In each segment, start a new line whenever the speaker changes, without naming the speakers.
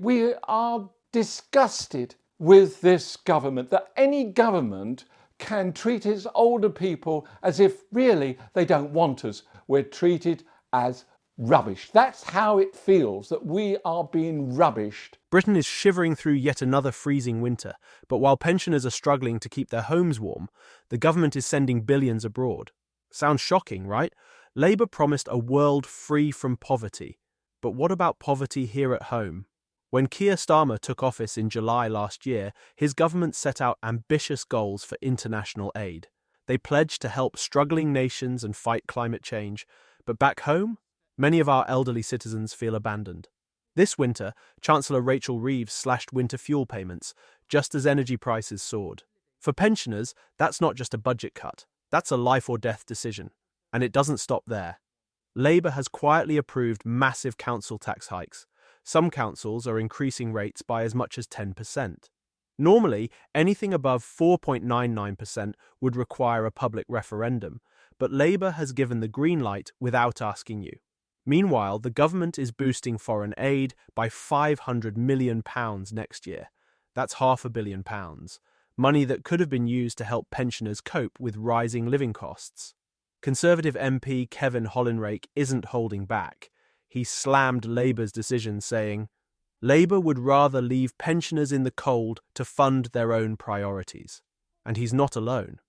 We are disgusted with this government, that any government can treat its older people as if really they don't want us. We're treated as rubbish. That's how it feels, that we are being rubbished.
Britain is shivering through yet another freezing winter, but while pensioners are struggling to keep their homes warm, the government is sending billions abroad. Sounds shocking, right? Labour promised a world free from poverty. But what about poverty here at home? When Keir Starmer took office in July last year, his government set out ambitious goals for international aid. They pledged to help struggling nations and fight climate change. But back home, many of our elderly citizens feel abandoned. This winter, Chancellor Rachel Reeves slashed winter fuel payments, just as energy prices soared. For pensioners, that's not just a budget cut. That's a life or death decision. And it doesn't stop there. Labour has quietly approved massive council tax hikes. Some councils are increasing rates by as much as 10%. Normally, anything above 4.99% would require a public referendum, but Labour has given the green light without asking you. Meanwhile, the government is boosting foreign aid by £500 million next year. That's £500 million, money that could have been used to help pensioners cope with rising living costs. Conservative MP Kevin Hollinrake isn't holding back. He slammed Labour's decision, saying, "Labour would rather leave pensioners in the cold to fund their own priorities." And he's not alone.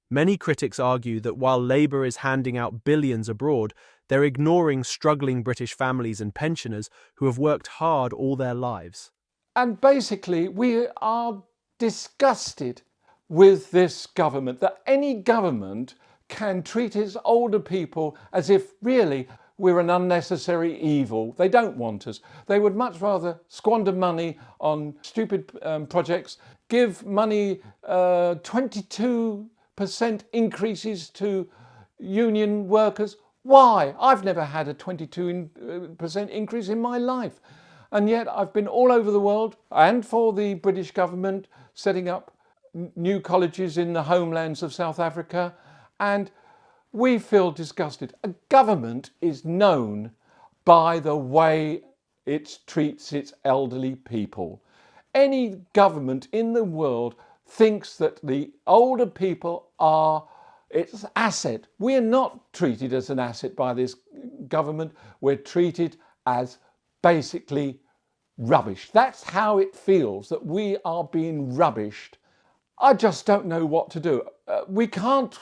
Many critics argue that while Labour is handing out billions abroad, they're ignoring struggling British families and pensioners who have worked hard all their lives.
And basically, we are disgusted with this government, that any government can treat its older people as if really we're an unnecessary evil. They don't want us. They would much rather squander money on stupid projects, give money 22% increases to union workers. Why? I've never had a 22% increase in my life. And yet I've been all over the world and for the British government setting up new colleges in the homelands of South Africa, and we feel disgusted. A government is known by the way it treats its elderly people. Any government in the world thinks that the older people are its asset. We're not treated as an asset by this government. We're treated as basically rubbish. That's how it feels, that we are being rubbished. I just don't know what to do. We can't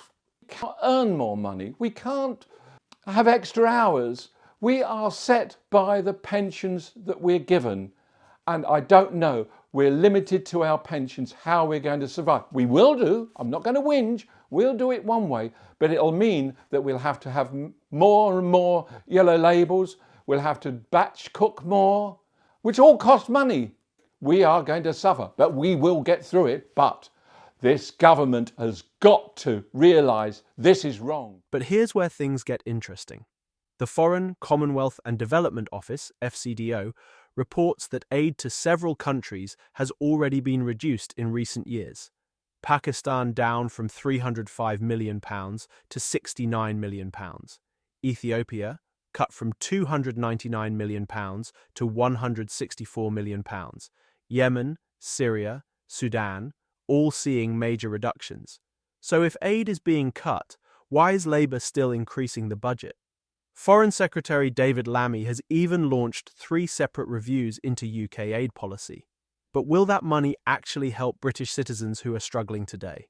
earn more money. We can't have extra hours. We are set by the pensions that we're given. And I don't know, we're limited to our pensions, how we're going to survive. We will do, I'm not going to whinge, we'll do it one way, but it'll mean that we'll have to have more and more yellow labels, we'll have to batch cook more, which all cost money. We are going to suffer, but we will get through it. But this government has got to realise this is wrong.
But here's where things get interesting. The Foreign, Commonwealth and Development Office, FCDO, reports that aid to several countries has already been reduced in recent years. Pakistan down from £305 million to £69 million. Ethiopia cut from £299 million to £164 million. Yemen, Syria, Sudan, all seeing major reductions. So if aid is being cut, why is Labour still increasing the budget? Foreign Secretary David Lammy has even launched 3 separate reviews into UK aid policy. But will that money actually help British citizens who are struggling today?